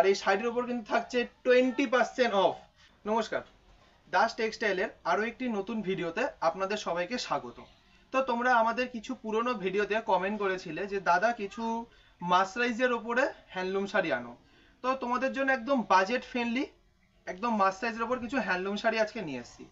আর এই শাড়ির উপর কিন্তু থাকছে 20% অফ। নমস্কার, দাস টেক্সটাইলের আরো একটি নতুন ভিডিওতে আপনাদের সবাইকে স্বাগত। তো তোমরা আমাদের কিছু পুরনো ভিডিওতে কমেন্ট করেছিলে যে দাদা কিছু মাসরাইজের উপরে হ্যান্ডলুম শাড়ি আনো। তো তোমাদের জন্য একদম বাজেট ফ্রেন্ডলি একদম মাসরাইজের উপর কিছু হ্যান্ডলুম শাড়ি আজকে নিয়ে এসেছি।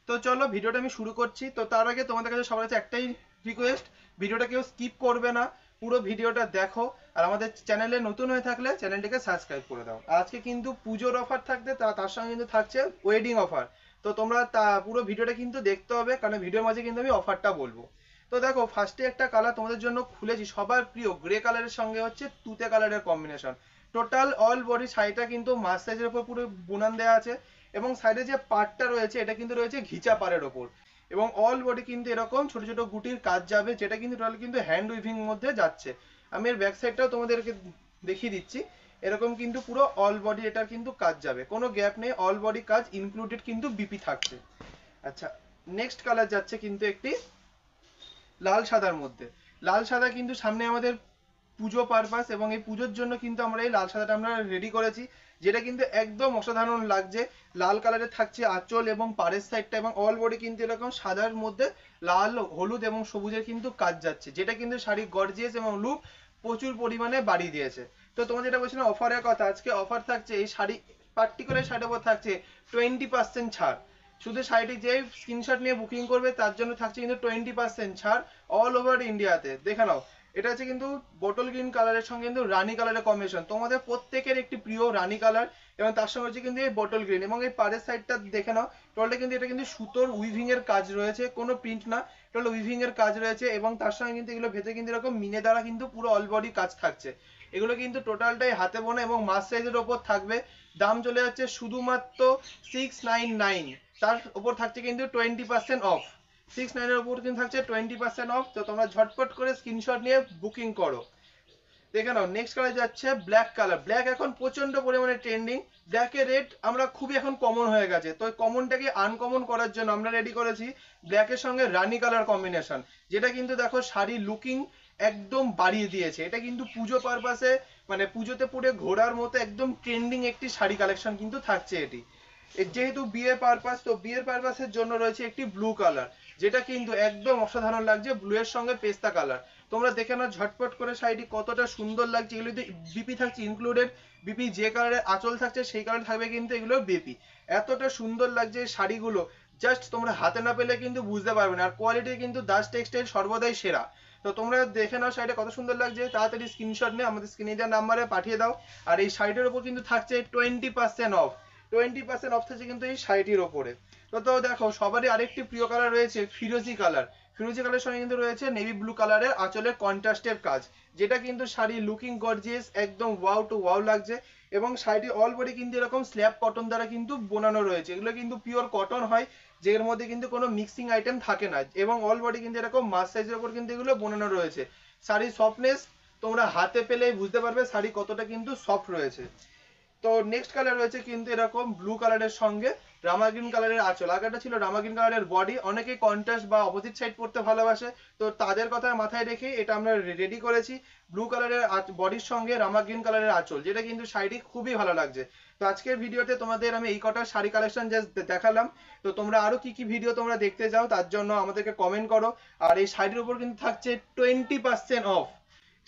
তো চলো ভিডিওটা আমি শুরু করছি। তো তার আগে তোমাদের কাছে সবার কাছে একটাই রিকোয়েস্ট, ভিডিওটা কেউ স্কিপ করবে না, পুরো ভিডিওটা দেখো। আর আমাদের চ্যানেলে নতুন হয়ে থাকলে চ্যানেলটিকে সাবস্ক্রাইব করে দাও। আর আজকে কিন্তু পুজোর অফার থাকতে তার সঙ্গে কিন্তু থাকছে ওয়েডিং অফার। তো তোমরা পুরো ভিডিওটা কিন্তু দেখতে হবে, কারণ ভিডিওর মাঝে কিন্তু আমি অফারটা বলবো। তো দেখো, ফার্স্টে একটা কালার তোমাদের জন্য খুলেছি, সবার প্রিয় গ্রে কালারের সঙ্গে হচ্ছে তুতে কালারের কম্বিনেশন। টোটাল অল বডি শাড়িটা কিন্তু মাস্টাইজের উপর পুরো বুনান দেওয়া আছে, এবং সাইডে যে পার্টটা রয়েছে এটা কিন্তু রয়েছে ঘিচা পাড়ের ওপর, এবং অল বডি কিন্তু এরকম ছোট ছোট গুটির কাজ যাবে, যেটা কিন্তু টোটাল কিন্তু হ্যান্ড উইভিং মধ্যে যাচ্ছে। আমি এর ব্যাক সাইডটাও তোমাদেরকে দেখিয়ে দিচ্ছি। এরকম কিন্তু পুরো অল বডি এটার কিন্তু কাজ যাবে, কোনো গ্যাপ নেই, অল বডি কাজ ইনক্লুডেড কিন্তু বিপি থাকছে। আচ্ছা, নেক্সট কালার যাচ্ছে কিন্তু একটি লাল সাদার মধ্যে। লাল সাদা কিন্তু সামনে আমাদের পুজো পারপাস, এবং এই পুজোর জন্য কিন্তু আমরা এই লাল সাদাটা আমরা রেডি করেছি, যেটা কিন্তু একদম অসাধারণ লাগছে। লাল কালারের থাকছে আঁচল এবং পাড়ের সাইডটা, এবং অল বডি কিন্তু এরকম সাদার মধ্যে লাল হলুদ এবং সবুজের কিন্তু কাজ যাচ্ছে, যেটা কিন্তু শাড়ি গর্জিয়াস এবং লুক প্রচুর পরিমাণে বাড়িয়ে দিয়েছে। তো তোমার যেটা বলছিলাম অফারের কথা, আজকে অফার থাকছে এই শাড়ি, পার্টিকুলার শাড়ির উপর থাকছে 20% ছাড়। শুধু শাড়িটি যে স্ক্রিনশট নিয়ে বুকিং করবে তার জন্য থাকছে কিন্তু 20% ছাড় অল ওভার ইন্ডিয়াতে। দেখে নাও, এটা হচ্ছে কিন্তু বটল গ্রিন কালারের সঙ্গে কিন্তু রানী কালারের কম্বিনেশন, তোমাদের প্রত্যেকের একটি প্রিয় রানী কালার, এবং তার সঙ্গে হচ্ছে কিন্তু এই বটল গ্রিন, এবং এই পাড়ের সাইডটা দেখে নাও, টোটালটা কিন্তু এটা কিন্তু সুতোর উইভিং এর কাজ রয়েছে, কোনো প্রিন্ট না, টোটাল উইভিং এর কাজ রয়েছে, এবং তার সঙ্গে কিন্তু এগুলো ভেতরে কিন্তু এরকম মিনে দ্বারা কিন্তু পুরো অল বডি কাজ থাকছে। এগুলো কিন্তু টোটালটাই হাতে বোনা এবং মাস সাইজের ওপর থাকবে। দাম চলে যাচ্ছে শুধুমাত্র 699, তার উপর থাকছে কিন্তু 20% অফ। 699 এর উপর কিন্তু থাকছে 20% অফ। তো তোমরা ঝটপট করে স্ক্রিনশট নিয়ে বুকিং করো। দেখে নাও, নেক্সট কালার যাচ্ছে ব্ল্যাক কালার। ব্ল্যাক এখন প্রচন্ড পরিমাণে ট্রেন্ডিং, ব্ল্যাকের রেট আমরা খুবই এখন কমন হয়ে গেছে, তো কমনটাকে আনকমন করার জন্য আমরা রেডি করেছি ব্ল্যাকের সঙ্গে রানী কালার কম্বিনেশন, যেটা কিন্তু দেখো শাড়ি লুকিং একদম বাড়িয়ে দিয়েছে। এটা কিন্তু পুজো পারপাসে, মানে পুজোতে পরে ঘোরার মতো একদম ট্রেন্ডিং একটি শাড়ি কালেকশন কিন্তু থাকছে এটি। যেহেতু বিয়ে পারপাস, তো বিয়ের পারপাসের জন্য রয়েছে একটি ব্লু কালার, যেটা কিন্তু একদম অসাধারণ লাগছে, ব্লু এর সঙ্গে পেস্তা কালার। তোমরা দেখে নাও ঝটপট করে শাড়িটি কতটা সুন্দর লাগছে। এগুলোতে বিপি থাকছে ইনক্লুডেড, বিপি যে কালারের আঁচল থাকছে সেই কালার থাকবে কিন্তু এগুলো বিপি। এতটা সুন্দর লাগছে শাড়িগুলো, জাস্ট তোমরা হাতে না পেলে কিন্তু বুঝতে পারবে না। আর কোয়ালিটি কিন্তু দাস টেক্সটাইল সর্বদাই সেরা। তো তোমরা দেখে নাও শাড়িটা কত সুন্দর লাগছে, তাড়াতাড়ি স্ক্রিনশট নিয়ে আমাদের স্ক্রিনে দেওয়া নাম্বারে পাঠিয়ে দাও। আর এই শাড়িটার উপর কিন্তু থাকছে 20% অফ। 20% অফ থাকছে কিন্তু এই শাড়িটির ওপরে। তো দেখো, সবারই আরেকটি প্রিয় কালার রয়েছে ফিরোজি কালার। ফিরোজি কালারের সঙ্গে কিন্তু রয়েছে নেভি ব্লু কালারের আঁচলের কন্ট্রাস্টের কাজ, যেটা কিন্তু শাড়ি লুকিং গর্জিয়াস, একদম ওয়াও টু ওয়াও লাগছে। এবং শাড়িটি অল বডি কিন্তু এরকম স্ল্যাব কটন দ্বারা কিন্তু বোনানো রয়েছে, এগুলো কিন্তু পিওর কটন হয়, যের মধ্যে কিন্তু কোনো মিক্সিং আইটেম থাকে না, এবং অল বডি কিন্তু এরকম মাস সাইজের উপর কিন্তু এগুলো বোনানো রয়েছে। শাড়ির সফটনেস তোমরা হাতে পেলেই বুঝতে পারবে শাড়ি কতটা কিন্তু সফট রয়েছে। তো নেক্সট কালার রয়েছে কিন্তু এরকম ব্লু কালারের সঙ্গে রামা গ্রিন কালারের আঁচল। আগেটা ছিল রামা গ্রিন কালারের বডি, অনেকেই কন্ট্রাস্ট বা অপোজিট সাইড পড়তে ভালোবাসে, তো তাদের কথা মাথায় রেখে এটা আমরা রেডি করেছি ব্লু কালারের বডির সঙ্গে রামা গ্রিন কালারের আঁচল, যেটা কিন্তু শাড়ি খুবই ভালো লাগছে। তো আজকের ভিডিওতে তোমাদের আমি এই কটা শাড়ি কালেকশন জাস্ট দেখালাম। তো তোমরা আরো কি কি ভিডিও তোমরা দেখতে চাও তার জন্য আমাদেরকে কমেন্ট করো। আর এই শাড়ির উপর কিন্তু থাকছে 20% অফ।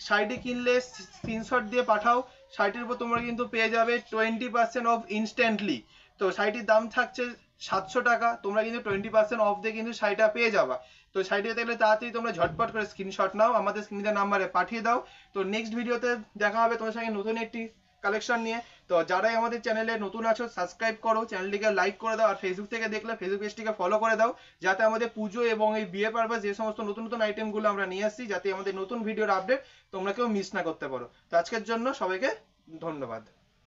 শাড়িটি কিনলে স্ক্রিনশট দিয়ে পাঠাও, শাড়িটির উপর তোমরা কিন্তু পেয়ে যাবে 20% অফ ইনস্ট্যান্টলি। তো শাড়িটির দাম থাকছে 700 টাকা, তোমরা কিন্তু 20% অফ দিয়ে কিন্তু শাড়িটা পেয়ে যাবা। তো শাড়িটা দেখলে তাড়াতাড়ি তোমরা ঝটপট করে স্ক্রিনশট নাও, আমাদের স্ক্রিনের নাম্বারে পাঠিয়ে দাও। তো নেক্সট ভিডিওতে দেখা হবে তোমার সঙ্গে নতুন একটি কালেকশন নিয়ে। তো যারাই আমাদের চ্যানেলে নতুন আছো সাবস্ক্রাইব করো, চ্যানেলটিকে লাইক করে দাও, আর ফেসবুক থেকে দেখলে ফেসবুক পেজটিকে ফলো করে দাও, যাতে আমাদের পুজো এবং এই বিয়ে পারপাস যে সমস্ত নতুন নতুন আইটেমগুলো আমরা নিয়ে আসছি, যাতে আমাদের নতুন ভিডিওর আপডেট তোমরা কেউ মিস না করতে পারো। তো আজকের জন্য সবাইকে ধন্যবাদ।